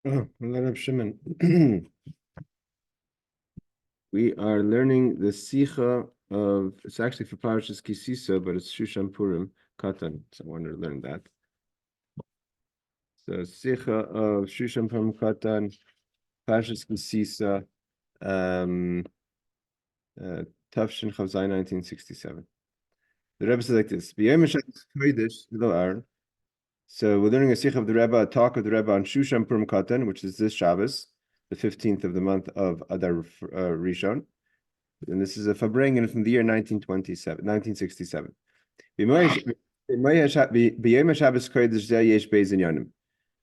Oh, Rebbe Shimon. We are learning the Sicha of, it's actually for Parashas Kisisa, but it's Shushan Purim Katan. So I wanted to learn that. So Sicha of Shushan Purim Katan, Parashas Kisisa, Tafshin Chavzai 1967. The Rebbe says like this: So we're learning a Sicha of the Rebbe, a talk of the Rebbe on Shushan Purim Katan, which is this Shabbos, the 15th of the month of Adar Rishon. And this is a Farbrengen from the year 1967.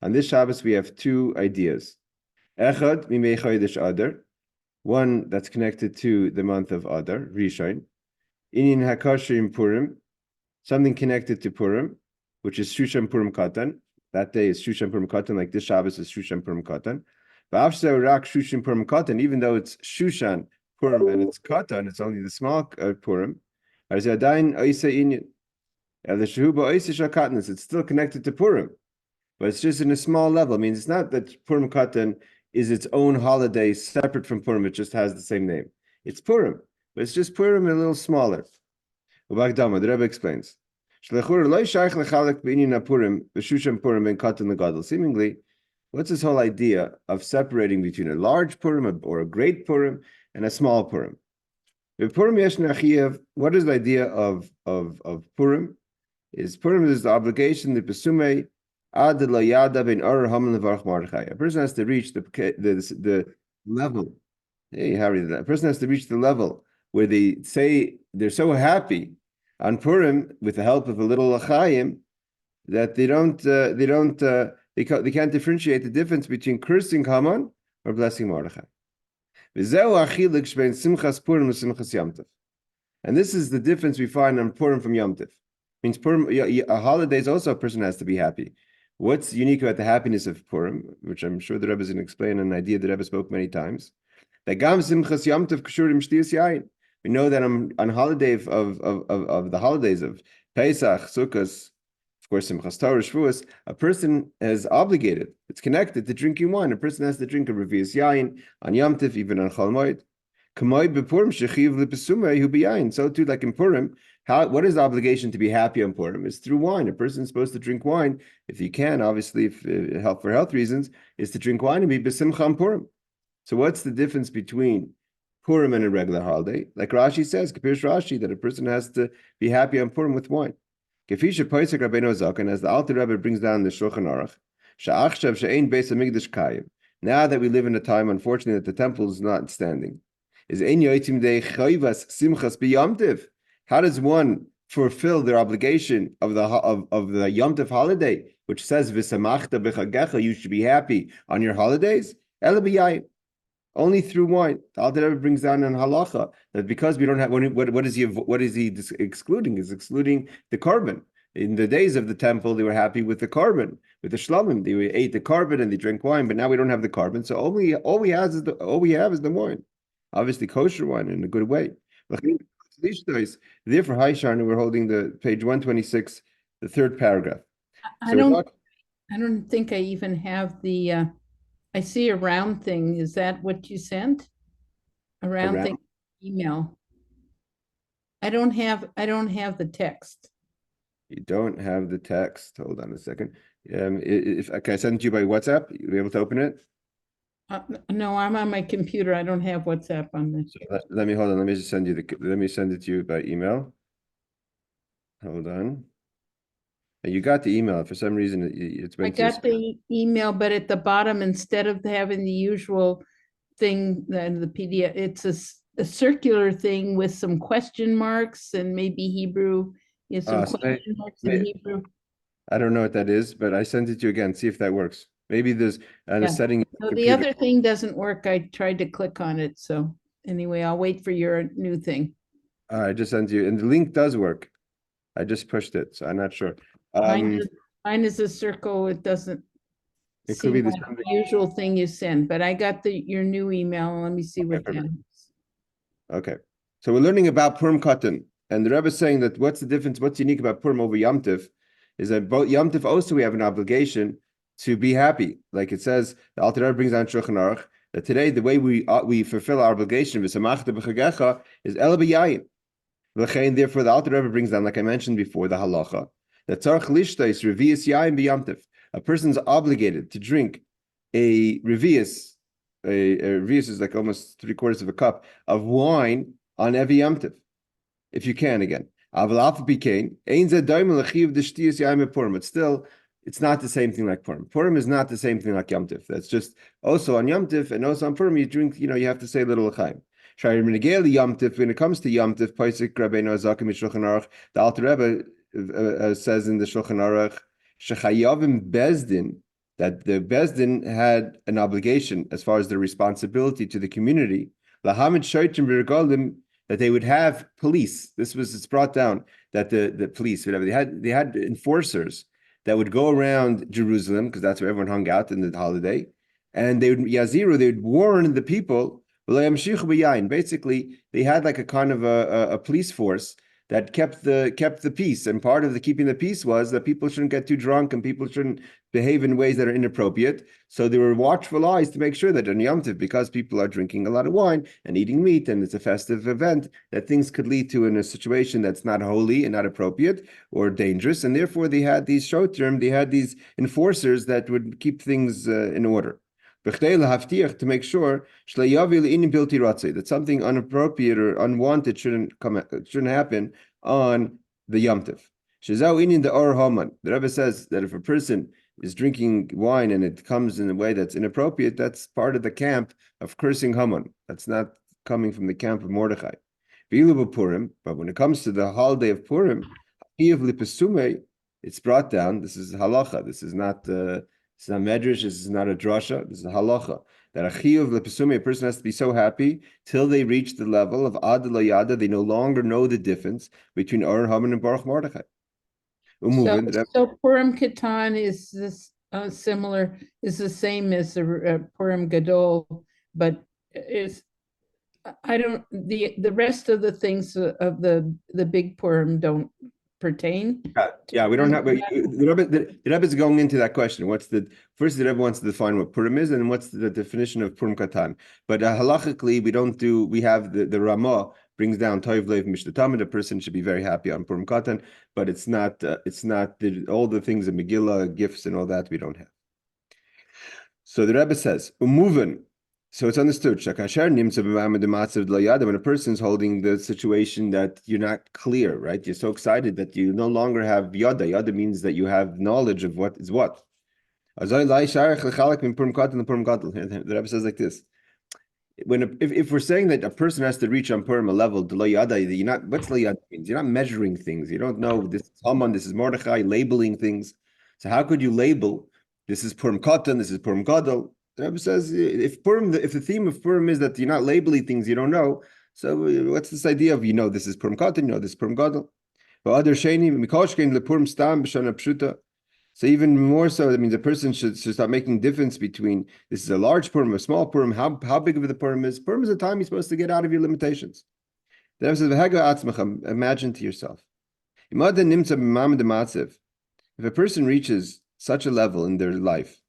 On this Shabbos, we have two ideas. One that's connected to the month of Adar, Rishon. Inyan Hakashim Purim, something connected to Purim, which is Shushan Purim Katan. That day is Shushan Purim Katan, like this Shabbos is Shushan Purim Katan. Shushan Purim Katan, even though it's Shushan Purim and it's Katan, it's only the small Purim. It's still connected to Purim, but it's just in a small level. It means it's not that Purim Katan is its own holiday separate from Purim, it just has the same name. It's Purim, but it's just Purim a little smaller. The Rebbe explains. Seemingly, what's this whole idea of separating between a large Purim or a great Purim and a small Purim? What is the idea of Purim? Purim is the obligation, the Pesume, a person has to reach the level. Hey, Harry, a person has to reach the level where they say they're so happy on Purim with the help of a little Achayim that they can't differentiate the difference between cursing Haman or blessing Mordechai. And this is the difference we find on Purim from Yom Tov. Means Purim, a holidays also a person has to be happy. What's unique about the happiness of Purim, which I'm sure the Rebbe is going to explain, an idea the Rebbe spoke many times, that Gam Simchas Yom Tov Kshurim Shtiyas Yain. We know that on holiday of the holidays of Pesach, Sukkot, of course, Simchas Torah, Shavuos, a person is obligated. It's connected to drinking wine. A person has to drink a Revi'as Yain on Yom Tov, even on Chol Moed. Kamoi bePurim shechiv lepesumei hu b'yayin. So too, like in Purim, what is the obligation to be happy on Purim? It's through wine. A person is supposed to drink wine if he can. Obviously, for health reasons, is to drink wine and be besimcha on Purim. So what's the difference between Purim and a regular holiday? Like Rashi says, Kapirish Rashi, that a person has to be happy on Purim with wine. Kefisha Poisek Rabbeinu Zaken, as the Alter Rebbe brings down the Shulchan Aruch, Sha'achshav she'ein beis hamikdash kayim. Now that we live in a time, unfortunately, that the temple is not standing, is ein yoitim dei chayvas simchas b'Yom Tov. How does one fulfill their obligation of the Yom Tov holiday, which says v'samachta b'chagecha, you should be happy on your holidays? Ela b'yayin. Only through wine. The Alter Rebbe brings down in halacha that because we don't have what is he excluding? Is excluding the korban. In the days of the temple, they were happy with the korban, with the shlamim. They ate the korban and they drank wine, but now we don't have the korban. So all we have is the wine. Obviously, kosher wine in a good way. Therefore, Haishan, we're holding the page 126, the third paragraph. I don't think I even have the. I see a round thing. Is that what you sent? A round thing email. I don't have the text. You don't have the text. Hold on a second. If I send it to you by WhatsApp, you'll be able to open it. No, I'm on my computer. I don't have WhatsApp on this. So let me hold on. Let me just send you let me send it to you by email. Hold on. You got the email. For some reason, it's I got the email, but at the bottom, instead of having the usual thing, the PDF, it's a circular thing with some question marks and maybe Hebrew. Yes, some question marks in Hebrew. I don't know what that is, but I sent it to you again. See if that works. Maybe there's a setting. So the other thing doesn't work. I tried to click on it. So anyway, I'll wait for your new thing. I just sent you, and the link does work. I just pushed it, so I'm not sure. Mine is a circle. It doesn't. It could be the usual thing you send, but I got your new email. Let me see what that is. Okay, so we're learning about Purim Katan, and the Rebbe is saying that what's the difference? What's unique about Purim over Yom Tov is that both Yom Tov also we have an obligation to be happy. Like it says, the Alter Rebbe brings down Shulchan Aruch, that today the way we fulfill our obligation is el b'yayin. Therefore, the Alter Rebbe brings down, like I mentioned before, the halacha that tzarich lishtais revius yayin b'yamtiv. A person's obligated to drink a revius. A revius is like almost 3/4 of a cup of wine on every yamtiv, if you can again. But still, it's not the same thing like Purim. Purim is not the same thing like Yom Tif. That's just also on Yom Tif and also on Purim, you drink, you have to say a little l'chaim. When it comes to Yom Tif, the Alter Rebbe says in the Shulchan Aruch, Shechayavim Bezdin, that the Bezdin had an obligation as far as their responsibility to the community, Lahamid Shaitim B'Regalim, that they would have police. It's brought down that the police, whatever, they had enforcers that would go around Jerusalem, because that's where everyone hung out in the holiday, and they would warn the people. Basically, they had like a kind of a police force that kept the peace, and part of the keeping the peace was that people shouldn't get too drunk and people shouldn't behave in ways that are inappropriate. So there were watchful eyes to make sure that on Yom Tov, because people are drinking a lot of wine and eating meat, and it's a festive event, that things could lead to in a situation that's not holy and not appropriate or dangerous, and therefore they had these shotrim, they had these enforcers that would keep things in order. To make sure that something inappropriate or unwanted shouldn't happen on the Yom Tov. The Rebbe says that if a person is drinking wine and it comes in a way that's inappropriate, that's part of the camp of cursing Haman. That's not coming from the camp of Mordechai. But when it comes to the holiday of Purim, it's brought down. This is halacha. This is not medrash. This is not a drasha. This is a halacha. That a chiyuv lepesumei, a person has to be so happy till they reach the level of ad yada. They no longer know the difference between Or Haman and Baruch Mordechai. So Purim Katan is this similar, is the same as the Purim Gadol, but the rest of the things of the big Purim don't pertain. Yeah, we don't have. The Rebbe is going into that question. The Rebbe wants to define what Purim is, and what's the definition of Purim Katan. But halachically, we don't do. We have the Ramah brings down Toiv Leiv Mishta Tamid. A person should be very happy on Purim Katan, but it's not. All the things in Megillah, gifts, and all that we don't have. So the Rebbe says, Umuven. So it's understood. When a person's holding the situation that you're not clear, right? You're so excited that you no longer have yada. Yada means that you have knowledge of what is what. The Rebbe says like this: if we're saying that a person has to reach on Purim a level, you're not. What's yada means? You're not measuring things. You don't know this is Haman, this is Mordechai, labeling things. So how could you label? This is Purim Katan, this is Purim Gadol. The Rebbe says, if the theme of Purim is that you're not labeling things you don't know, so what's this idea of this is Purim Katan, this is Purim Gadol? So even more so, that means a person should start making difference between this is a large Purim, a small Purim, how big of the Purim is. Purim is a time you're supposed to get out of your limitations. The Rebbe says, imagine to yourself. If a person reaches such a level in their life,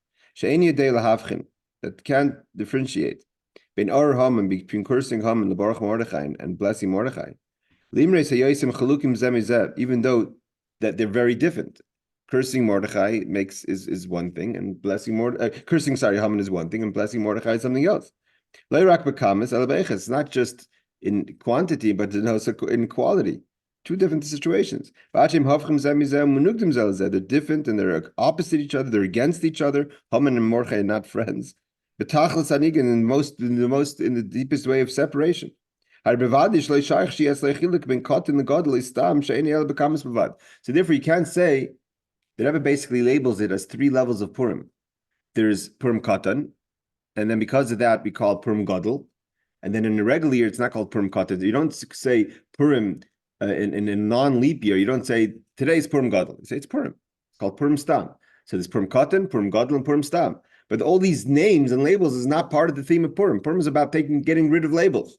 that can't differentiate between Or Haman, between cursing Haman, the Baruch Mordechai, and blessing Mordechai, even though that they're very different. Cursing Mordechai is one thing, and blessing Haman is one thing, and blessing Mordechai is something else. It's not just in quantity, but also in quality. Two different situations. They're different and they're opposite each other. They're against each other. Haman and Mordechai are not friends. In the deepest way of separation. So therefore, you can't say. The Rebbe basically labels it as 3 levels of Purim. There's Purim Katan, and then because of that, we call it Purim Gadol. And then in a regular year, it's not called Purim Katan. You don't say Purim in a non-leap year. You don't say today's Purim Gadol. You say it's Purim. It's called Purim Stam. So there's Purim Katan, Purim Gadol, and Purim Stam. But all these names and labels is not part of the theme of Purim. Purim is about getting rid of labels.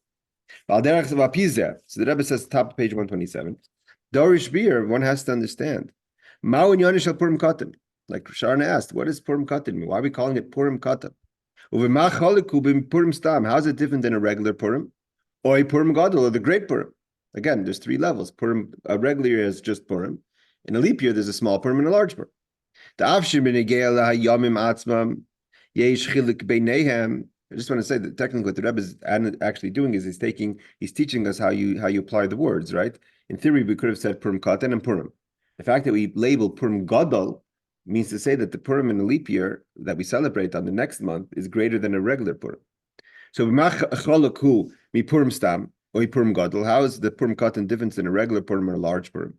So the Rebbe says, top of page 127, Dorish Beer, one has to understand. Ma'un Yonish al Purim Katan. Like Sharna asked, what does Purim Katan mean? Why are we calling it Purim Katan? How is it different than a regular Purim? Or a Purim Gadol, or the Great Purim? Again, there's three levels. Purim, a regular year is just Purim. In a leap year, there's a small Purim and a large Purim. I just want to say that technically what the Rebbe is actually doing is he's teaching us how you apply the words, right? In theory, we could have said Purim Katan and Purim. The fact that we label Purim Gadol means to say that the Purim in a leap year that we celebrate on the next month is greater than a regular Purim. So mi Purim Stam or Purim Gadol. How is the Purim Katan different than a regular Purim or a large Purim?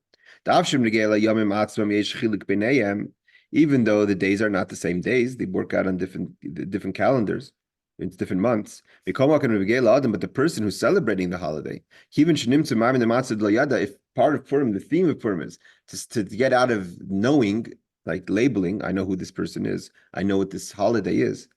Even though the days are not the same days, they work out on different calendars. It's different months. But the person who's celebrating the holiday, if part of Purim, the theme of Purim is to get out of knowing, like labeling, I know who this person is, I know what this holiday is.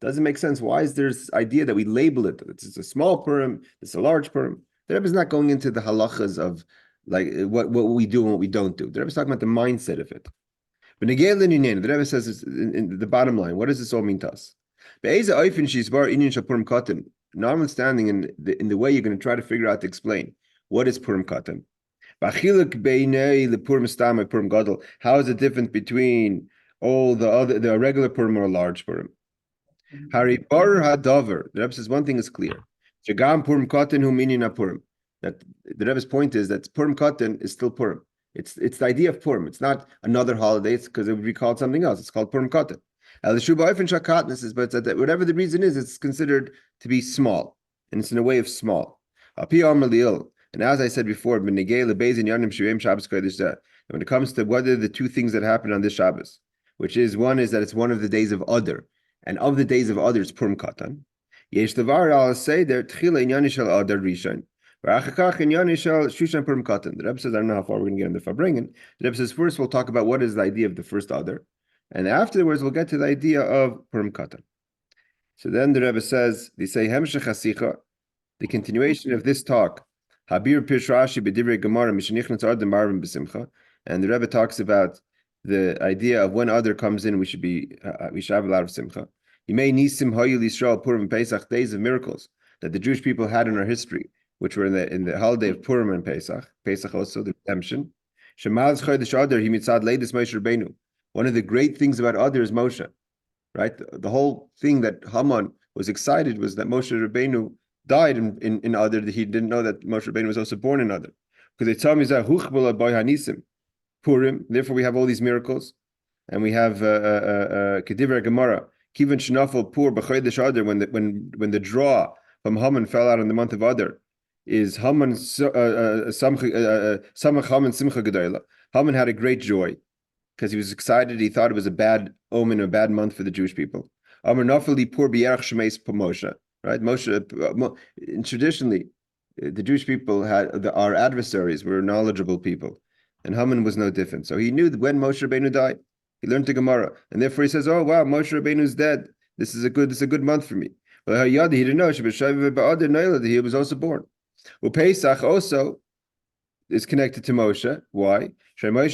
Doesn't make sense. Why is there this idea that we label it? It's a small Purim, it's a large Purim. The Rebbe is not going into the halachas of like what we do and what we don't do. The Rebbe is talking about the mindset of it. But the Rebbe says in the bottom line, what does this all mean to us? Notwithstanding in the way you're going to try to figure out to explain what is Purim Katan. How is it different between all the regular Purim or a large Purim? The Rebbe says one thing is clear. That the Rebbe's point is that Purim Katan is still Purim. It's the idea of Purim. It's not another holiday. It's because it would be called something else. It's called Purim Katan. But that whatever the reason is, it's considered to be small, and it's in a way of small. And as I said before, when it comes to what are the two things that happen on this Shabbos, which is one is that it's one of the days of Adar, and of the days of Adar it's Purim Katan. Yesh davar al seder tchila inyan shel Adar rishon. The Rebbe says, I don't know how far we're going to get in the Farbrengen. The Rebbe says, first we'll talk about what is the idea of the first Adar, and afterwards we'll get to the idea of Purim Katan. So then the Rebbe says, they say, Hemshech HaSicha, the continuation of this talk, Habir Pish Rashi B'divrei Gemara Mishenichnas Adar Marvin B'Simcha, and the Rebbe talks about the idea of when Adar comes in, we should have a lot of Simcha. Yimei Nisim Hayil Yisrael Purim Pesach, days of miracles that the Jewish people had in our history, which were in the holiday of Purim and Pesach also, the redemption. One of the great things about Adar is Moshe, right? The whole thing that Haman was excited was that Moshe Rabbeinu died in Adar, that he didn't know that Moshe Rabbeinu was also born in Adar. Because they tell me that Purim, therefore we have all these miracles, and we have Kedivra Gemara, Kivan Shnafel Pur B'chodesh Adar, when the draw from Haman fell out in the month of Adar, is Haman Samach Haman Simcha Gedola. Haman had a great joy because he was excited. He thought it was a bad omen, a bad month for the Jewish people. Amar Nafali Pur B'Yerach Shemeis Moshe. Right, Moshe. Traditionally, the Jewish people our adversaries were knowledgeable people, and Haman was no different. So he knew that when Moshe Rabbeinu died, he learned the Gemara, and therefore he says, "Oh wow, Moshe Rabbeinu is dead. This is a good month for me." But he didn't know he was also born. Pesach also is connected to Moshe. Why? Who was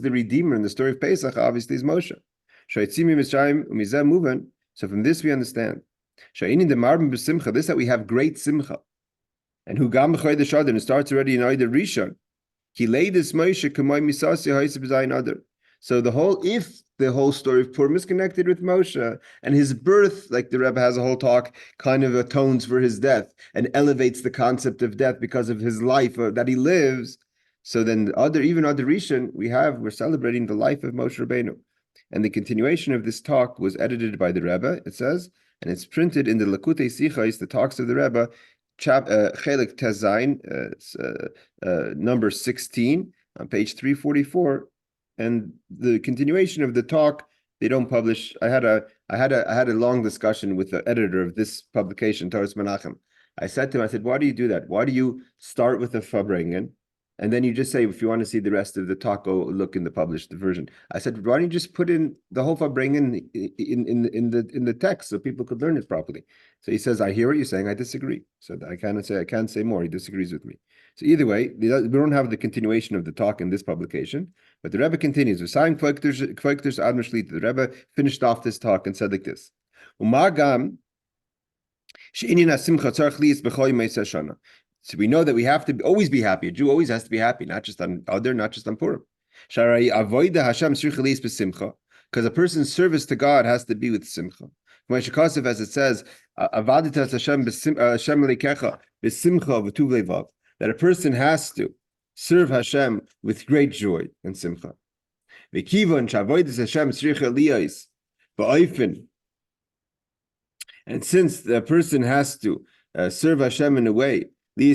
the redeemer in the story of Pesach? Obviously, is Moshe. So from this we understand this that we have great simcha, and who gam b'chodesh Adar, and starts already in Adar Rishon. He laid this Moshe k'may misasi ha'isib zayin Adar. So the whole story of Purim is connected with Moshe, and his birth, like the Rebbe has a whole talk, kind of atones for his death and elevates the concept of death because of his life that he lives. So then even Adar Rishon, we're celebrating the life of Moshe Rabbeinu. And the continuation of this talk was edited by the Rebbe, it says, and it's printed in the Lakutei Sichos, the talks of the Rebbe, Chelik Tezayin, number 16, on page 344. And the continuation of the talk, they don't publish. I had a long discussion with the editor of this publication, Toras Menachem. I said to him, why do you do that? Why do you start with the Farbrengen And then you just say, if you want to see the rest of the talk, go look in the published version. I said, why don't you just put in the whole Farbring in the text so people could learn it properly? So he says, I hear what you're saying. I disagree. So I can't say more. He disagrees with me. So either way, we don't have the continuation of the talk in this publication, but the Rebbe continues. The Rebbe finished off this talk and said like this. So we know that we have to always be happy. A Jew always has to be happy, not just on Adar, not just on Purim. Because a person's service to God has to be with simcha. As it says, that a person has to serve Hashem with great joy and simcha. And since the person has to serve Hashem in a way, then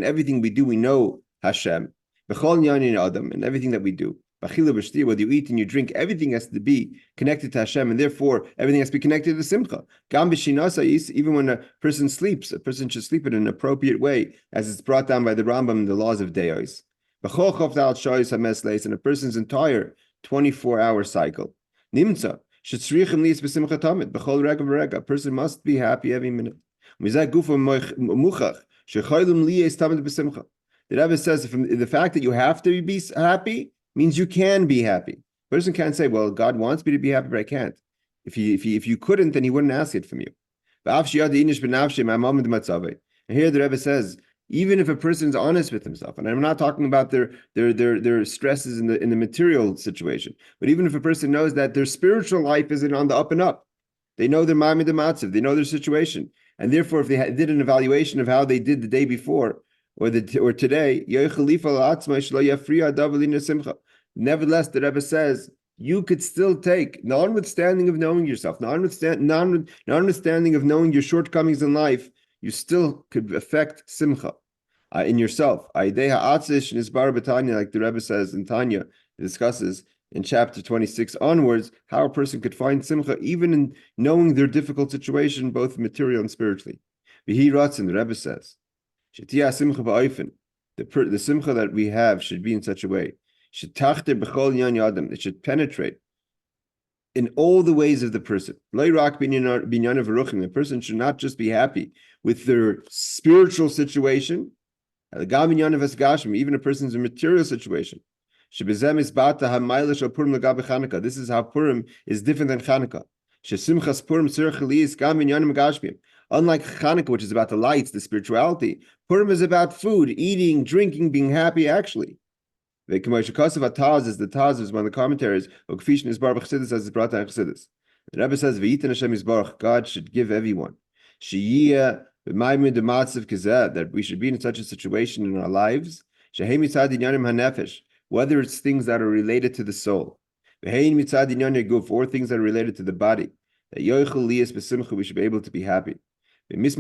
everything we do, we know Hashem. And everything that we do. Whether you eat and you drink, everything has to be connected to Hashem, and therefore everything has to be connected to Simcha. Even when a person sleeps, a person should sleep in an appropriate way, as it's brought down by the Rambam in the laws of Deos. And a person's entire 24-hour cycle. A person must be happy every minute. The Rebbe says from the fact that you have to be happy means you can be happy. A person can't say, well, God wants me to be happy, but I can't. If you couldn't, then he wouldn't ask it from you. And here the Rebbe says, even if a person's honest with himself, and I'm not talking about their stresses in the material situation, but even if a person knows that their spiritual life isn't on the up and up, they know their ma'amid matzav, they know their situation, and therefore, if they did an evaluation of how they did the day before or today, nevertheless, the Rebbe says you could still take, notwithstanding of knowing yourself, notwithstanding of knowing your shortcomings in life, you still could affect simcha in yourself. Like the Rebbe says in Tanya, it discusses in chapter 26 onwards, how a person could find simcha even in knowing their difficult situation, both material and spiritually. The Rebbe says, the simcha that we have should be in such a way. It should penetrate in all the ways of the person. The person should not just be happy with their spiritual situation, even a person's material situation. This is how Purim is different than Chanukah. Unlike Chanukah, which is about the lights, the spirituality, Purim is about food, eating, drinking, being happy, actually. The Taz is one of the commentaries, as it's brought down Chassidus. The Rebbe says, God should give everyone. That we should be in such a situation in our lives, whether it's things that are related to the soul, or things that are related to the body, that we should be able to be happy. And we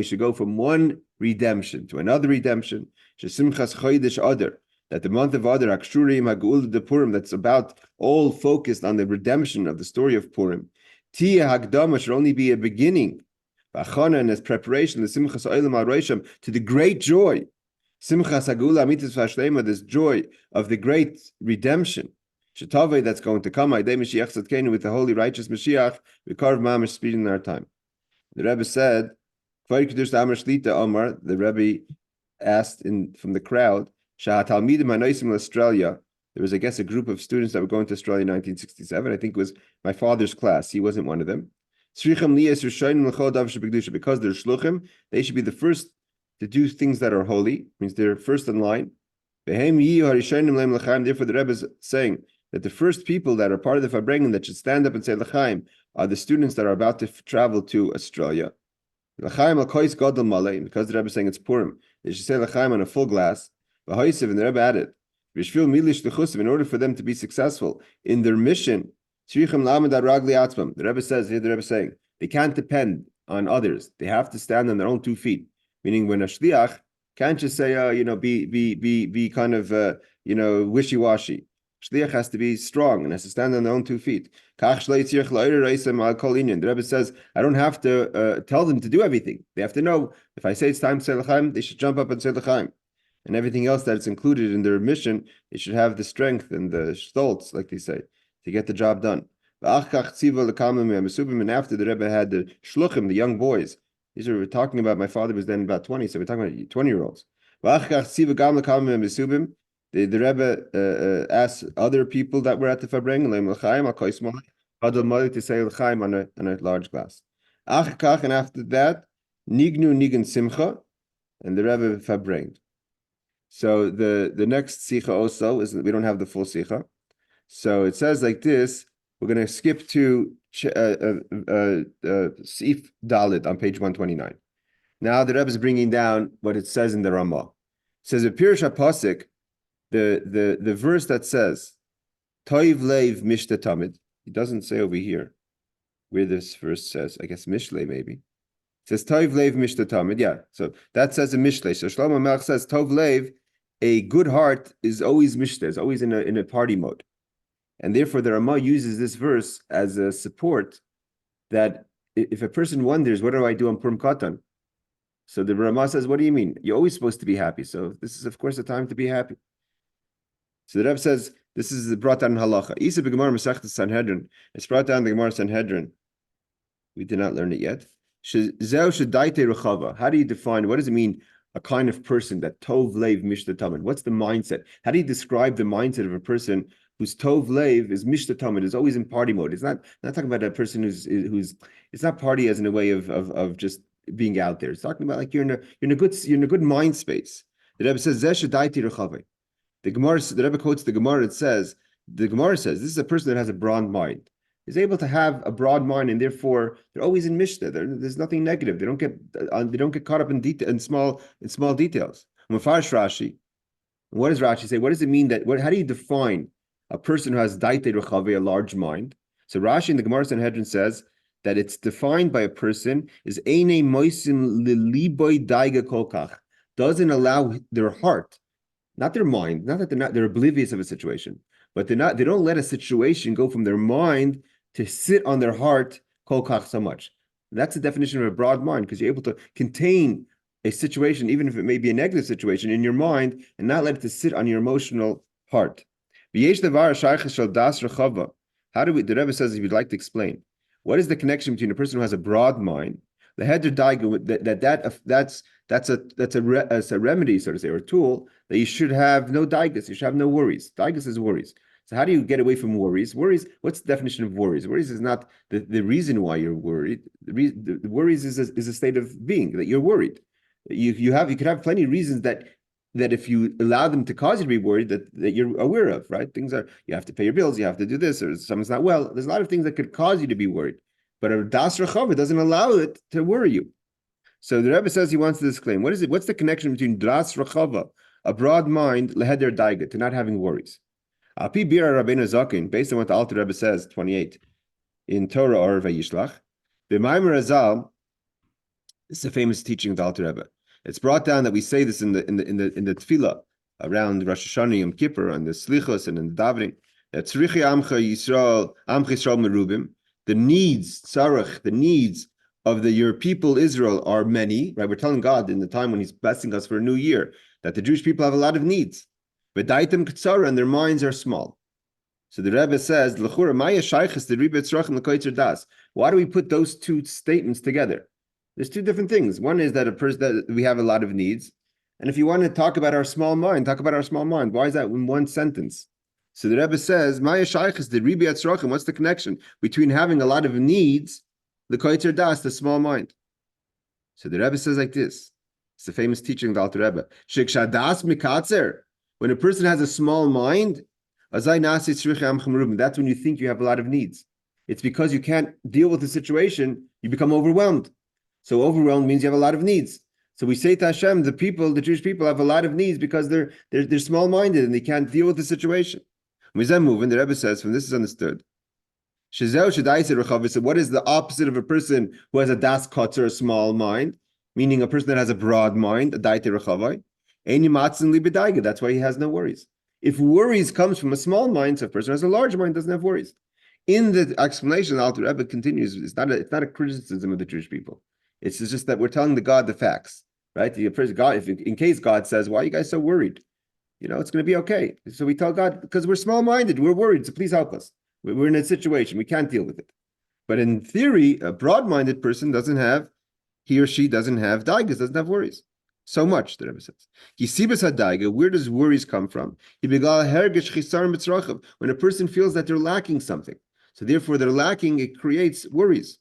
should go from one redemption to another redemption. That the month of Adar, the Purim, that's about all focused on the redemption of the story of Purim. Should only be a beginning, and as preparation, the Simchas Olam HaRosham, to the great joy. Simchas Hagula Amitis Vashlema, this joy of the great redemption. Shetave, that's going to come. With the holy righteous Mashiach, we carve mamash speed in our time. The Rebbe said, the Rebbe asked from the crowd, Australia. There was, I guess, a group of students that were going to Australia in 1967. I think it was my father's class. He wasn't one of them. Because they're shluchim, they should be the first to do things that are holy, means they're first in line. Therefore, the Rebbe is saying that the first people that are part of the Farbrengen that should stand up and say L'chaim are the students that are about to travel to Australia. L'chaim al-kois gadol malay, because the Rebbe is saying it's Purim, they should say L'chaim on a full glass. And the Rebbe added, in order for them to be successful in their mission, the Rebbe says, here the Rebbe is saying, they can't depend on others. They have to stand on their own 2 feet. Meaning when a shliach can't just say, be kind of, wishy-washy. Shliach has to be strong and has to stand on their own 2 feet. The Rebbe says, I don't have to tell them to do everything. They have to know, if I say it's time to say l'chaim, they should jump up and say l'chaim. and everything else that's included in their mission, it should have the strength and the stolz, like they say, to get the job done. And after the Rebbe had the shluchim, the young boys, these are, we're talking about, my father was then about 20, so we're talking about 20-year-olds. The Rebbe asked other people that were at the Farbrengen, to say l'chaim on a large glass. And after that, nigen simcha, and the Rebbe Farbrengt. So the next Sicha also is, we don't have the full Sicha. So it says like this. We're going to skip to Sif Dalit on page 129. Now the Rebbe is bringing down what it says in the Ramah. It says a Pirush HaPasik, the verse that says Toiv Leiv Mishta Tamid. It doesn't say over here where this verse says. I guess Mishle maybe. It says Toiv Leiv Mishta Tamid. Yeah, so that says a Mishle. So Shlomo Melech says Tov Leiv, a good heart is always Mishta, is always in a party mode. And therefore, the Ramah uses this verse as a support that if a person wonders, what do I do on Purim Katan? So the Ramah says, what do you mean? You're always supposed to be happy. So this is, of course, a time to be happy. So the Rebbe says, this is brought down in Halacha. Isa b'Gemara Masechta Sanhedrin. It's brought down in the Gemara Sanhedrin. We did not learn it yet. Zeu shedaite rechava. How do you define, what does it mean, a kind of person that tov leiv mishta tamid? What's the mindset? How do you describe the mindset of a person whose tov leiv is mishta tamid, is always in party mode? It's not talking about a person who's it's not party as in a way of just being out there. It's talking about like you're in a good mind space. The Rebbe says zeh shedaite rechava. The Rebbe quotes the Gemara. The Gemara says this is a person that has a broad mind. Is able to have a broad mind, and therefore they're always in Mishnah. There's nothing negative. They don't get caught up in detail, in small details. Mufarish Rashi. What does Rashi say? What does it mean how do you define a person who has daite rechave, a large mind? So Rashi in the Gemara Sanhedrin says that it's defined by a person is eine moisim liliboy daiga kolkach, doesn't allow their heart, not their mind, not that they're oblivious of a situation, but they don't let a situation go from their mind to sit on their heart kolkach so much. That's the definition of a broad mind, because you're able to contain a situation, even if it may be a negative situation, in your mind, and not let it to sit on your emotional heart. How do we? The Rebbe says, if you'd like to explain, what is the connection between a person who has a broad mind, the header daiga, that's a remedy, so to say, or a tool that you should have no daigas, you should have no worries. Daigas is worries. So how do you get away from worries? Worries, what's the definition of worries? Worries is not the reason why you're worried. The worries is a state of being, that you're worried. You could have plenty of reasons that if you allow them to cause you to be worried, that you're aware of, right? Things are, you have to pay your bills, you have to do this, or someone's not well. There's a lot of things that could cause you to be worried. But a das rechava doesn't allow it to worry you. So the Rebbe says he wants to disclaim. What is it? What's the connection between das rechava, a broad mind, leheder daiga, to not having worries? Api bira Rabbeinu Zakin, based on what the Alter Rebbe says, 28 in Torah or Vayishlach, the Maimer Azal. This is a famous teaching of the Alter Rebbe. It's brought down that we say this in the tefillah around Rosh Hashanah, Yom Kippur, and the slichos and in the davening. That tzrichi amcha Yisrael merubim. The needs, tzarech, the needs of your people Israel are many. Right, we're telling God in the time when He's blessing us for a new year that the Jewish people have a lot of needs. But daitem ktsara, and their minds are small. So the Rebbe says, l'chura maya shayches the ribe tzrachim l'koytzer das. Why do we put those two statements together? There's two different things. One is that that we have a lot of needs, and if you want to talk about our small mind, talk about our small mind. Why is that in one sentence? So the Rebbe says, maya shayches the ribe tzrachim. What's the connection between having a lot of needs, l'koytzer das, the small mind? So the Rebbe says like this. It's the famous teaching of the Alter Rebbe. Shekshadas mikatzer. When a person has a small mind, that's when you think you have a lot of needs. It's because you can't deal with the situation, you become overwhelmed. So overwhelmed means you have a lot of needs. So we say to Hashem, the Jewish people have a lot of needs because they're small-minded and they can't deal with the situation. We then move, and the Rebbe says, from this is understood. So what is the opposite of a person who has a das kotzer, a small mind, meaning a person that has a broad mind, a daite rechavai? That's why he has no worries. If worries comes from a small mind, so a person who has a large mind doesn't have worries. In the explanation, Alter Rebbe continues, it's not a criticism of the Jewish people. It's just that we're telling the God the facts. right? The person, God, if in case God says, "Why are you guys so worried?" It's going to be okay. So we tell God because we're small-minded, we're worried. So please help us. We're in a situation we can't deal with it. But in theory, a broad-minded person he or she doesn't have daigas, doesn't have worries. So much, the Rebbe says. Where does worries come from? When a person feels that they're lacking something. So therefore they're lacking, it creates worries.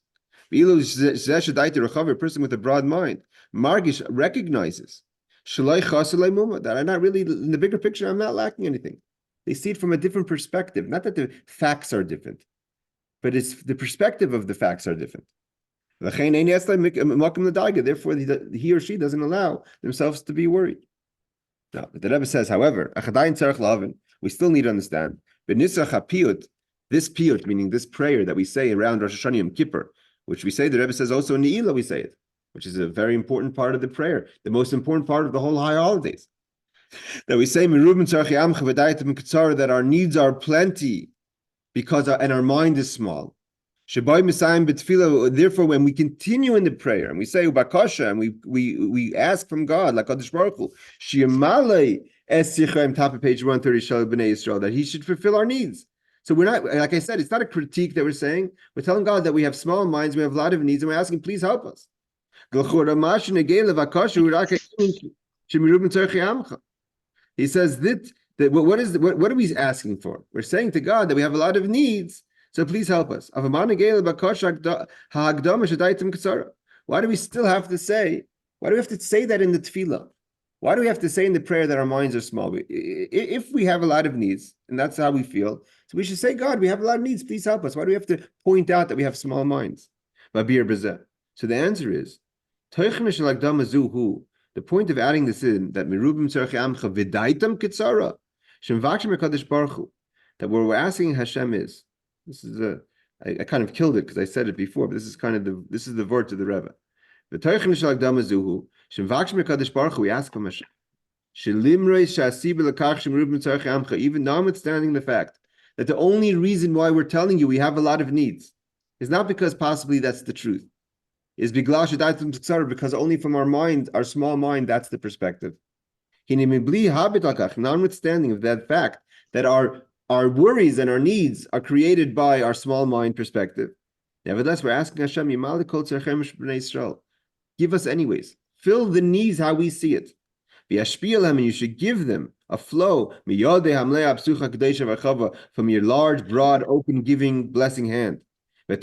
A person with a broad mind, Margish recognizes that I'm not really, in the bigger picture, I'm not lacking anything. They see it from a different perspective. Not that the facts are different, but it's the perspective of the facts are different. Therefore, he or she doesn't allow themselves to be worried. Now, the Rebbe says, however, we still need to understand. This piyut, meaning this prayer that we say around Rosh Hashanah Yom Kippur, which we say, the Rebbe says also in Ne'ilah we say it, which is a very important part of the prayer, the most important part of the whole high holidays. That we say, that our needs are plenty and our mind is small. Therefore, when we continue in the prayer and we say ubakasha and we ask from God, like Kadosh Baruch Hu, top of page 130, that He should fulfill our needs. So we're not, like I said, it's not a critique that we're saying. We're telling God that we have small minds, we have a lot of needs, and we're asking, please help us. He says that what are we asking for? We're saying to God that we have a lot of needs, so please help us. Why do we still have to say? Why do we have to say that in the tefillah? Why do we have to say in the prayer that our minds are small? If we have a lot of needs, and that's how we feel, so we should say, God, we have a lot of needs, please help us. Why do we have to point out that we have small minds? So the answer is, the point of adding this in, that that what we're asking Hashem is, this is I kind of killed it because I said it before, but this is the word to the Rebbe. We ask from Hashem, even notwithstanding the fact that the only reason why we're telling you we have a lot of needs is not because possibly that's the truth, is because only from our mind, our small mind, that's the perspective. Notwithstanding of that fact that our worries and our needs are created by our small mind perspective. Nevertheless, we're asking Hashem, give us anyways. Fill the needs how we see it. And you should give them a flow from your large, broad, open, giving, blessing hand. And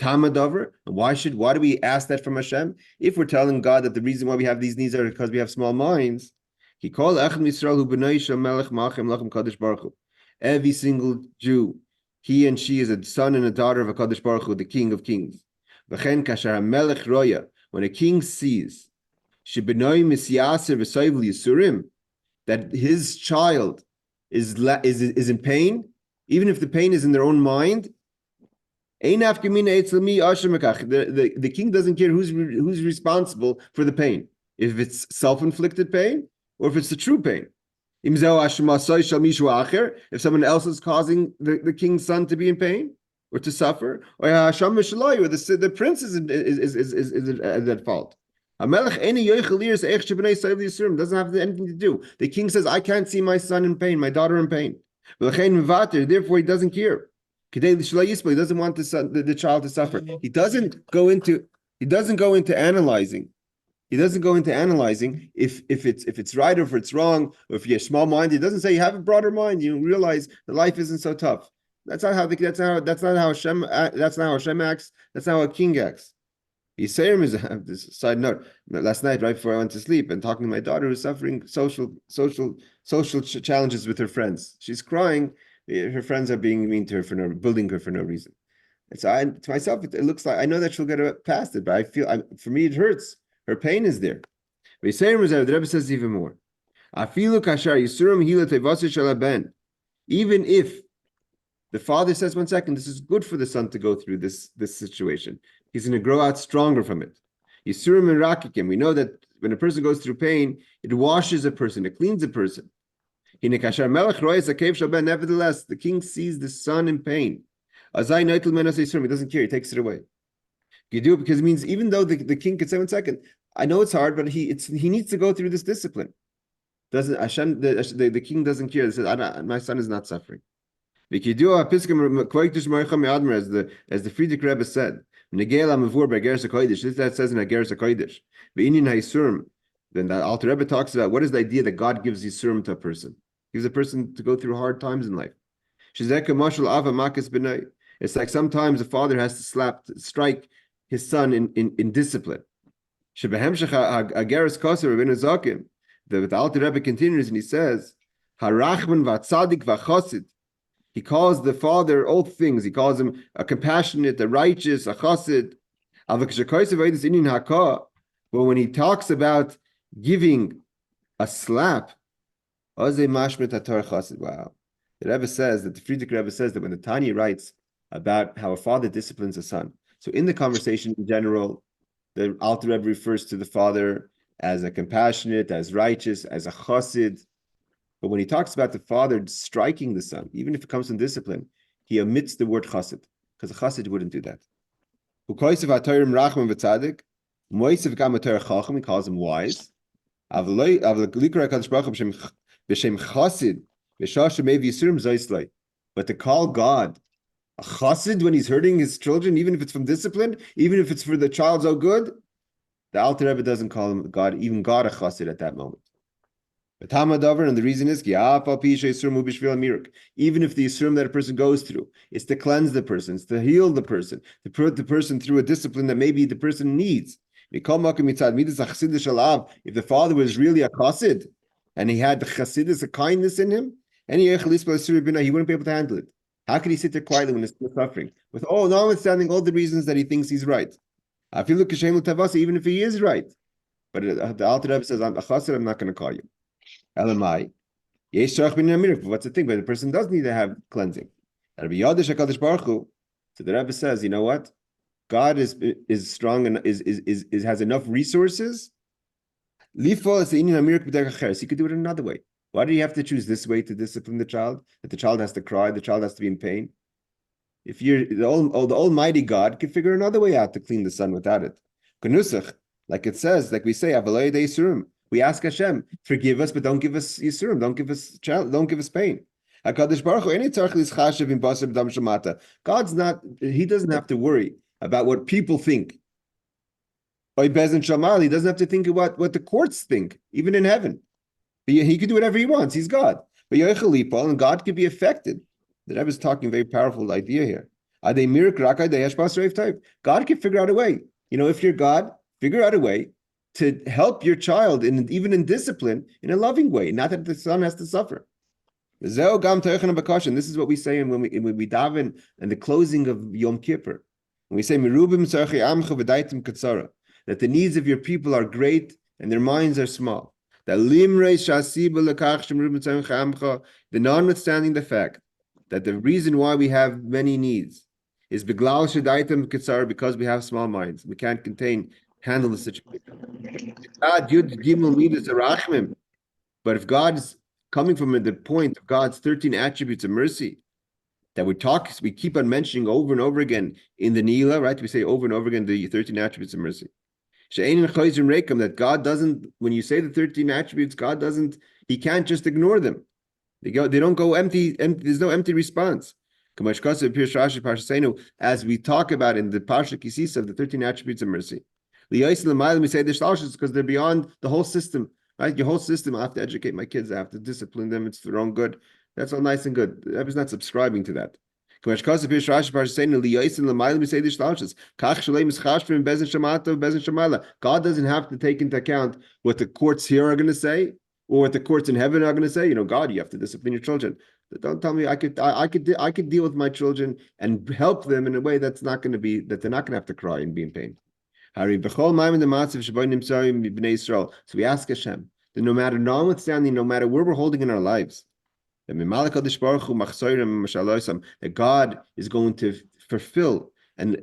why do we ask that from Hashem? If we're telling God that the reason why we have these needs are because we have small minds, every single Jew, he and she is a son and a daughter of a Kadosh Baruch Hu, the King of Kings. When a king sees that his child is in pain, even if the pain is in their own mind, the king doesn't care who's responsible for the pain, if it's self-inflicted pain or if it's the true pain. If someone else is causing the king's son to be in pain or to suffer, or the prince is at fault. Doesn't have anything to do. The king says, I can't see my son in pain, my daughter in pain. Therefore, he doesn't care. He doesn't want the child to suffer. He doesn't go into analyzing. He doesn't go into analyzing if it's right or if it's wrong, or if you're small-minded. He doesn't say you have a broader mind. You realize that life isn't so tough. That's not how Hashem acts. That's not how a king acts. Yisayim is this side note. Last night, right before I went to sleep, and talking to my daughter who's suffering social challenges with her friends. She's crying. Her friends are being mean to her bullying her for no reason. And so to myself, it looks like I know that she'll get past it, but I feel for me it hurts. Her pain is there. The Rebbe says even more. Even if the father says, 1 second, this is good for the son to go through this situation. He's going to grow out stronger from it. Yisurim and Rakikim. We know that when a person goes through pain, it washes a person, it cleans a person. Nevertheless, the king sees the son in pain. He doesn't care, he takes it away. You do it because it means even though the king could say, 1 second, I know it's hard, but he needs to go through this discipline. Doesn't Hashem, the king doesn't care. He says, my son is not suffering. As the Friedrich Rebbe said, this that says in Ageres HaKodesh, then the Alter Rebbe talks about what is the idea that God gives Yisurim to a person. He gives a person to go through hard times in life. It's like sometimes a father has to strike his son in discipline. The Alter Rebbe continues and he says, he calls the father all things. He calls him a compassionate, a righteous, a chassid. But when he talks about giving a slap, wow. The Rebbe says that the Friedrich Rebbe says that when the Tanya writes about how a father disciplines a son, so in the conversation in general, the Alter Rebbe refers to the father as a compassionate, as righteous, as a chassid. But when he talks about the father striking the son, even if it comes from discipline, he omits the word chassid, because a chassid wouldn't do that. He calls him wise. But to call God a chassid when he's hurting his children, even if it's from discipline, even if it's for the child's own good, the Alter Rebbe doesn't call him God, even God a chassid at that moment. And the reason is even if the Yisurim that a person goes through is to cleanse the person, it's to heal the person, to put the person through a discipline that maybe the person needs. If the father was really a chassid and he had the chassidus, a kindness in him, he wouldn't be able to handle it. How could he sit there quietly when he's still suffering? With notwithstanding all the reasons that he thinks he's right. Even if he is right. But the Alter Rebbe says, I'm a chassid, I'm not going to call you. Elamai. What's the thing? But the person does need to have cleansing. So the Rebbe says, you know what? God is strong and has enough resources. He could do it another way. Why do you have to choose this way to discipline the child? That the child has to cry, the child has to be in pain. If you're the Almighty God could figure another way out to clean the son without it. Like it says, like we say, we ask Hashem, forgive us, but don't give us Yisurim, don't give us pain. God's not, he doesn't have to worry about what people think. He doesn't have to think about what the courts think, even in heaven. He can do whatever he wants, he's God. And God can be affected. The Rebbe is talking a very powerful idea here. God can figure out a way. If you're God, figure out a way to help your child, even in discipline, in a loving way, not that the son has to suffer. This is what we say when we daven in the closing of Yom Kippur. When we say, that the needs of your people are great and their minds are small. Notwithstanding the fact that the reason why we have many needs is because we have small minds. We can't handle the situation. But if God is coming from the point of God's 13 attributes of mercy that we keep on mentioning over and over again in the Nila, right? We say over and over again the 13 attributes of mercy. That God doesn't, when you say the 13 attributes, God doesn't, he can't just ignore them. They don't go empty, there's no empty response. As we talk about in the Parsha Kisisa of the 13 attributes of mercy. We say the shalshas because they're beyond the whole system, right? Your whole system, I have to educate my kids, I have to discipline them, it's for their own good. That's all nice and good. The Rebbe is not subscribing to that. God doesn't have to take into account what the courts here are going to say or what the courts in heaven are going to say. God, you have to discipline your children. Don't tell me I could deal with my children and help them in a way that they're not going to have to cry and be in pain. So we ask Hashem that notwithstanding, no matter where we're holding in our lives, that God is going to fulfill and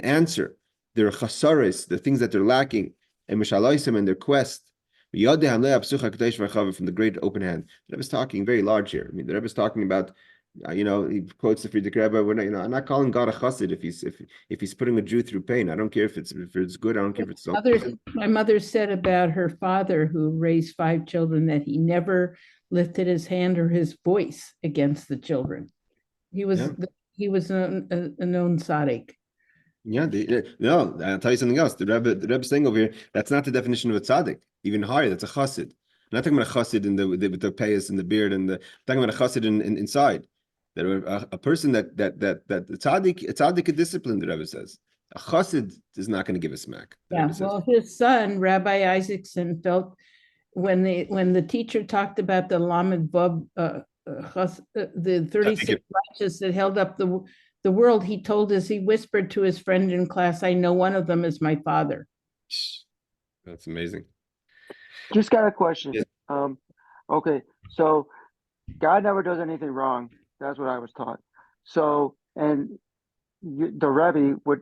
answer their chasaris, the things that they're lacking, and their quest. From the great open hand. The Rebbe is talking very large here. The Rebbe is talking about He quotes the Friedrich Rebbe. I'm not calling God a chassid if he's putting a Jew through pain. I don't care if it's good. I don't care if it's so. My mother said about her father, who raised 5 children, that he never lifted his hand or his voice against the children. He was a known tzaddik. Yeah, no, I'll tell you something else. The Rebbe saying over here, that's not the definition of a tzaddik. Even higher, that's a chassid. I'm not talking about a chassid with the payas and the beard and I'm talking about a chassid inside. That a person that a tzaddik is disciplined, the Rebbe says. A chassid is not going to give a smack. Yeah, well, his son, Rabbi Isaacson, felt when the teacher talked about the Lamed Vav, the 36 righteous that held up the world, he whispered to his friend in class, I know one of them is my father. That's amazing. Just got a question. Yes. Okay, so God never does anything wrong. That's what I was taught. So, and the Rebbe would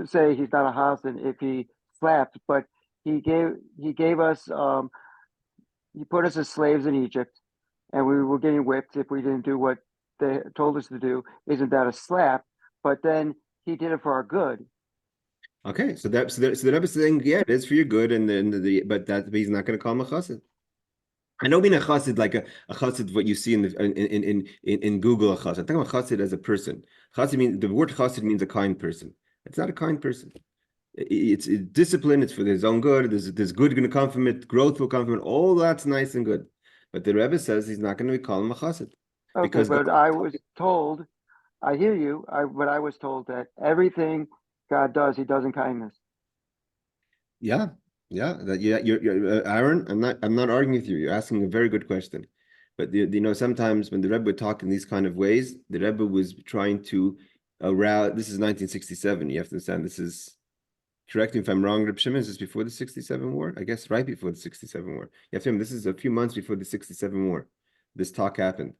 say he's not a Hassan if he slapped, but he gave us, he put us as slaves in Egypt, and we were getting whipped if we didn't do what they told us to do. Isn't that a slap? But then he did it for our good. Okay, so the Rebbe is saying, yeah, it is for your good, but he's not going to call him a chassid. I don't mean a chassid like a chassid what you see in Google a chassid. I'm talking about chassid as a person. The word chassid means a kind person. It's not a kind person. It's discipline. It's for his own good. There's good going to come from it. Growth will come from it. All that's nice and good. But the Rebbe says he's not going to call him a chassid. Okay, because but I was told, I hear you. But I was told that everything God does, he does in kindness. Yeah. You're Aaron. I'm not arguing with you. You're asking a very good question. But sometimes when the Rebbe would talk in these kind of ways, the Rebbe was trying to arouse. This is 1967. You have to understand. This is, correct me if I'm wrong, Reb Shimon. Is this before the 67 war? I guess right before the 67 war. You have to remember, this is a few months before the 67 war. This talk happened.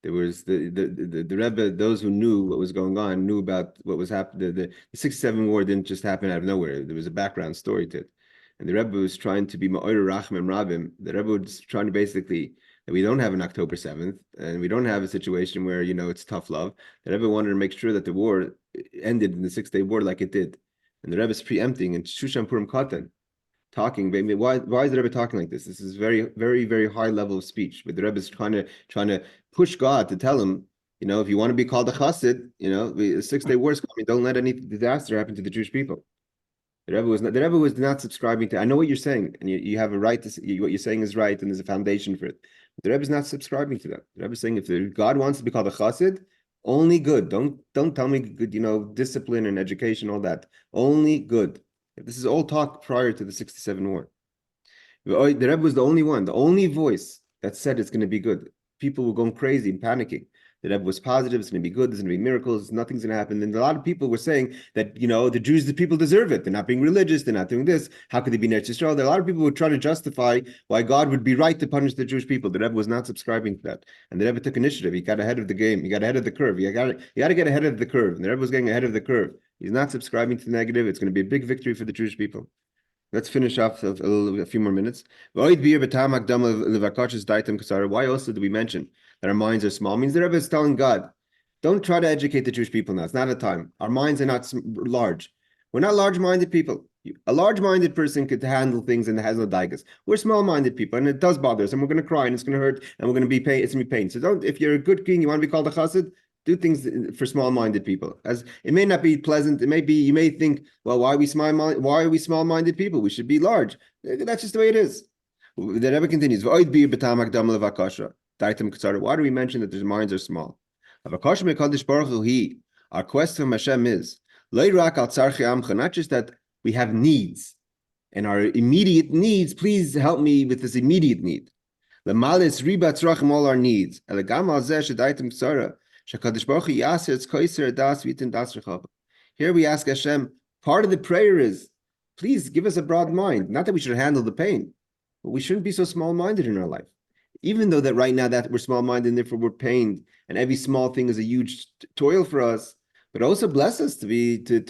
There was the Rebbe, those who knew what was going on, knew about what was happening. The 67 war didn't just happen out of nowhere. There was a background story to it. And the Rebbe was trying to be Ma'or Rachamim Rabim. The Rebbe was trying to basically, that we don't have an October 7th, and we don't have a situation where, it's tough love. The Rebbe wanted to make sure that the war ended in the 6-day war like it did. And the Rebbe is preempting in Shushan Purim Katan, talking, why is the Rebbe talking like this? This is very, very, very high level of speech. But the Rebbe is trying to push God to tell him, if you want to be called a chassid, the 6-day war is coming, don't let any disaster happen to the Jewish people. The Rebbe was not subscribing to. I know what you're saying, and you have a right to say what you're saying is right, and there's a foundation for it. But the Rebbe is not subscribing to that. The Rebbe is saying if God wants to be called a chassid, only good. Don't tell me good, discipline and education, all that. Only good. This is all talk prior to the 67 war. The Rebbe was the only one, the only voice that said it's going to be good. People were going crazy and panicking. The Rebbe was positive, it's going to be good, there's going to be miracles, nothing's going to happen. And a lot of people were saying that, the Jews, the people deserve it. They're not being religious, they're not doing this. How could they be Eretz Yisrael? A lot of people would try to justify why God would be right to punish the Jewish people. The Rebbe was not subscribing to that. And the Rebbe took initiative. He got ahead of the game. He got ahead of the curve. You got to get ahead of the curve. And the Rebbe was getting ahead of the curve. He's not subscribing to the negative. It's going to be a big victory for the Jewish people. Let's finish off a few more minutes. Why also do we mention that our minds are small? It means the Rebbe is telling God, don't try to educate the Jewish people now. It's not a time. Our minds are not large. We're not large-minded people. A large-minded person could handle things and has no daigas. We're small-minded people, and it does bother us, and we're going to cry, and it's going to hurt, and we're going to be pain. It's going to be pain. So if you're a good king, you want to be called a chassid, do things for small-minded people. As it may not be pleasant, it may be. You may think, well, why are we small-minded people? We should be large. That's just the way it is. The Rebbe continues. Why do we mention that their minds are small? Our quest from Hashem is not just that we have needs and our immediate needs. Please help me with this immediate need. All our needs. Here we ask Hashem, part of the prayer is, please give us a broad mind. Not that we should handle the pain, but we shouldn't be so small-minded in our life. Even though that right now that we're small-minded and therefore we're pained, and every small thing is a huge toil for us, but also bless us to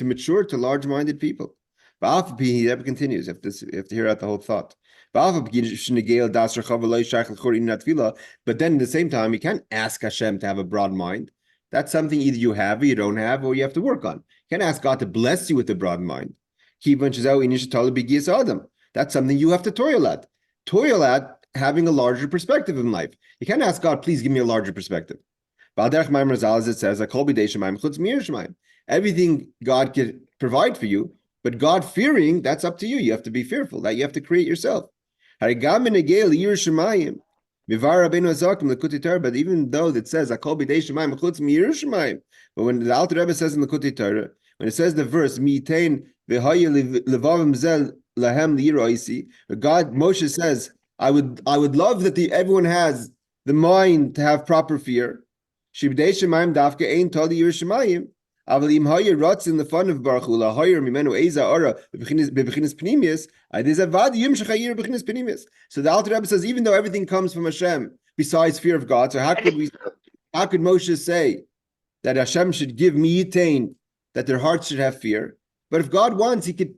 mature to large-minded people. He continues, you have to hear out the whole thought. But then at the same time, you can't ask Hashem to have a broad mind. That's something either you have or you don't have, or you have to work on. You can't ask God to bless you with a broad mind. That's something you have to toil at having a larger perspective in life. You can't ask God, please give me a larger perspective. As it says, everything God can provide for you, but God fearing, that's up to you. You have to be fearful. That you have to create yourself. But even though it says, but when the Alter Rebbe says in the Kuti Torah, when it says the verse, God, Moshe says, I would love that everyone has the mind to have proper fear. In the fun of Baruch Hu, so the Alter Rebbe says, even though everything comes from Hashem besides fear of God, so how could Moshe say that Hashem should give miyitain, that their hearts should have fear? But if God wants, he could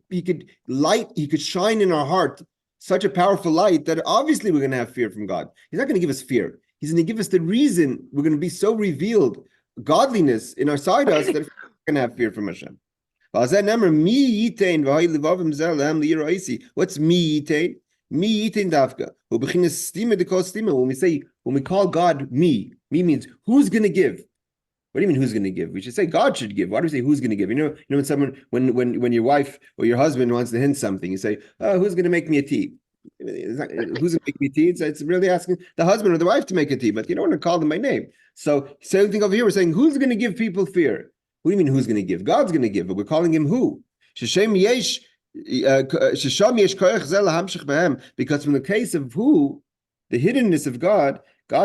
shine in our heart such a powerful light that obviously we're going to have fear from God. He's not going to give us fear. He's going to give us the reason. We're going to be so revealed godliness in our side us that we're going to have fear from Hashem. What's mi yitain davka? When we call God me means who's going to give. What do you mean who's going to give? We should say God should give. Why do we say who's going to give? You know when your wife or your husband wants to hint something, you say, "Oh, who's going to make me a tea?" Who's going to make me tea? It's really asking the husband or the wife to make a tea, but you don't want to call them by name. So same thing over here. We're saying who's going to give people fear? What do you mean who's going to give? God's going to give, but we're calling him who? Because from the case of who, the hiddenness of God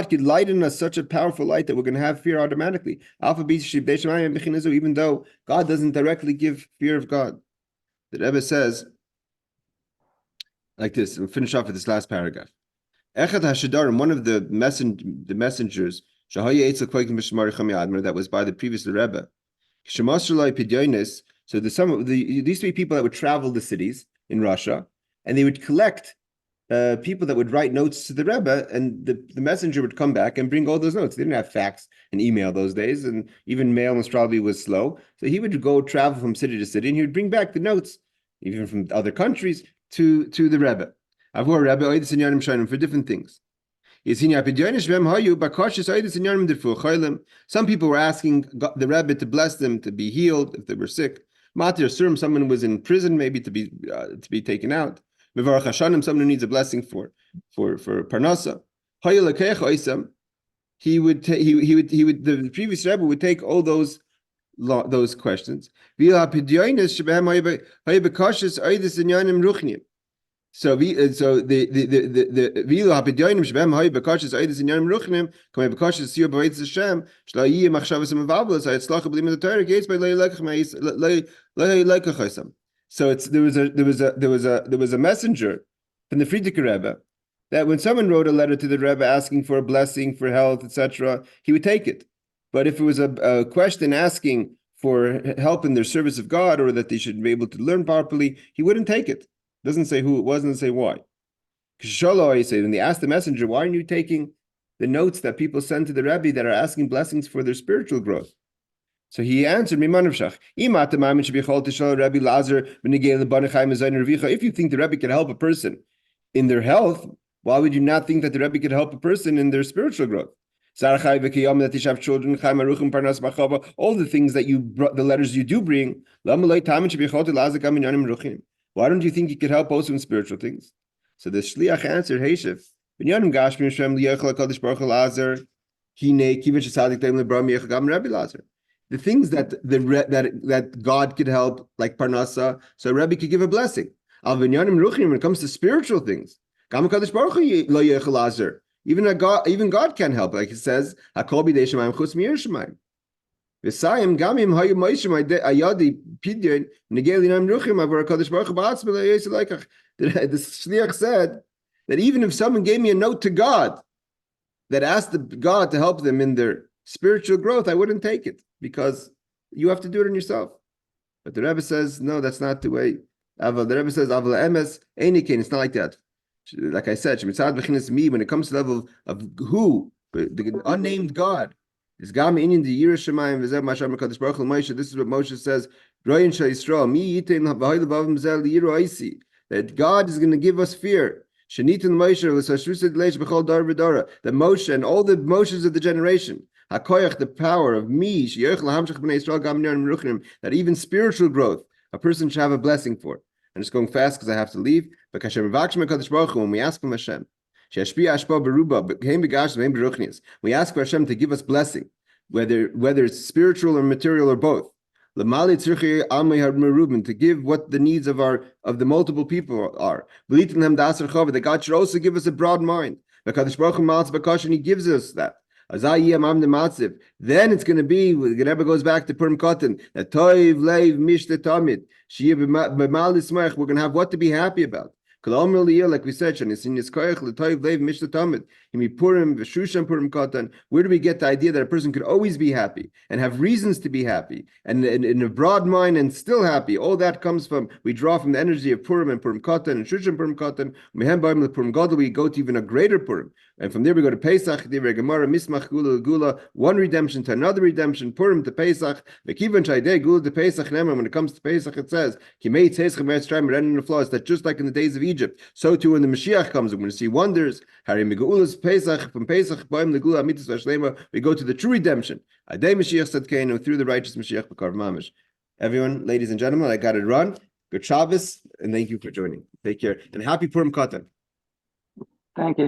could light in us such a powerful light that we're going to have fear automatically. Even though God doesn't directly give fear of God. The Rebbe says like this, and we'll finish off with this last paragraph. Echad HaShedarim, one of the messengers, that was by the previous Rebbe. So these three people that would travel the cities in Russia, and they would collect people that would write notes to the Rebbe, and the messenger would come back and bring all those notes. They didn't have fax and email those days, and even mail most probably was slow. So he would go travel from city to city, and he would bring back the notes, even from other countries, to the Rebbe. For different things. Some people were asking the Rebbe to bless them to be healed if they were sick. Someone was in prison, maybe to be taken out. Someone who needs a blessing for Parnasa. The previous Rebbe would take all those questions. So the vilu hapidonim shebem hay bekashis aidis inyanim ruchnim kamei bekashis siyo b'veitzes Hashem shlo yiyeh machshavas amavavlos hayatzlacha b'lim the Torah gates by leilekachosam. So there was a messenger from the Frierdiker Rebbe that when someone wrote a letter to the Rebbe asking for a blessing for health, etc., he would take it. But if it was a question asking for help in their service of God or that they should be able to learn properly, he wouldn't take it. Doesn't say who it was, doesn't say why. When they asked the messenger, why aren't you taking the notes that people send to the Rebbe that are asking blessings for their spiritual growth? So he answered, if you think the Rebbe can help a person in their health, why would you not think that the Rebbe could help a person in their spiritual growth? All the things that the letters you do bring, why don't you think you could help also in spiritual things? So the shliach answered, Heishef, the things that God could help, like Parnasa, so Rebbe could give a blessing. When it comes to spiritual things, even God can help, like it says, V'sayim gamim hayu moishim ayadi pidyon negeli nam ruchim avar Hakadosh Baruch Hu ba'atzma le'yosei leikach. The shliach said that even if someone gave me a note to God that asked God to help them in their spiritual growth, I wouldn't take it because you have to do it on yourself. But the Rebbe says, no, that's not the way. The Rebbe says, Aval emes einikin. It's not like that. Like I said, shemitzad b'chinas me. When it comes to the level of who, the unnamed God. This is what Moshe says. That God is going to give us fear. That Moshe and all the Moshes of the generation, the power of me, that even spiritual growth, a person should have a blessing for. I'm just going fast because I have to leave. But when we ask from Hashem, we ask for Hashem to give us blessing, whether it's spiritual or material or both. To give what the needs of the multiple people are. That God should also give us a broad mind. And He gives us that. Then it's going to be, the Rebbe goes back to Purim Katan, that toiv leiv mishteh tamid. We're going to have what to be happy about. Like we said, where do we get the idea that a person could always be happy and have reasons to be happy and in a broad mind and still happy? All that comes from, we draw from the energy of Purim and Purim Katan and Shushan Purim Katan. Purim Gadol, we go to even a greater Purim. And from there we go to Pesach, Gemara, Mismach, Gula, one redemption to another redemption, Purim to Pesach. When it comes to Pesach, it says, that just like in the days of Egypt, so too when the Mashiach comes, we're going to see wonders. From Pesach, we go to the true redemption. Through the righteous Mashiach. Everyone, ladies and gentlemen, I got to run. Good Shabbos, and thank you for joining. Take care, and happy Purim Katan. Thank you.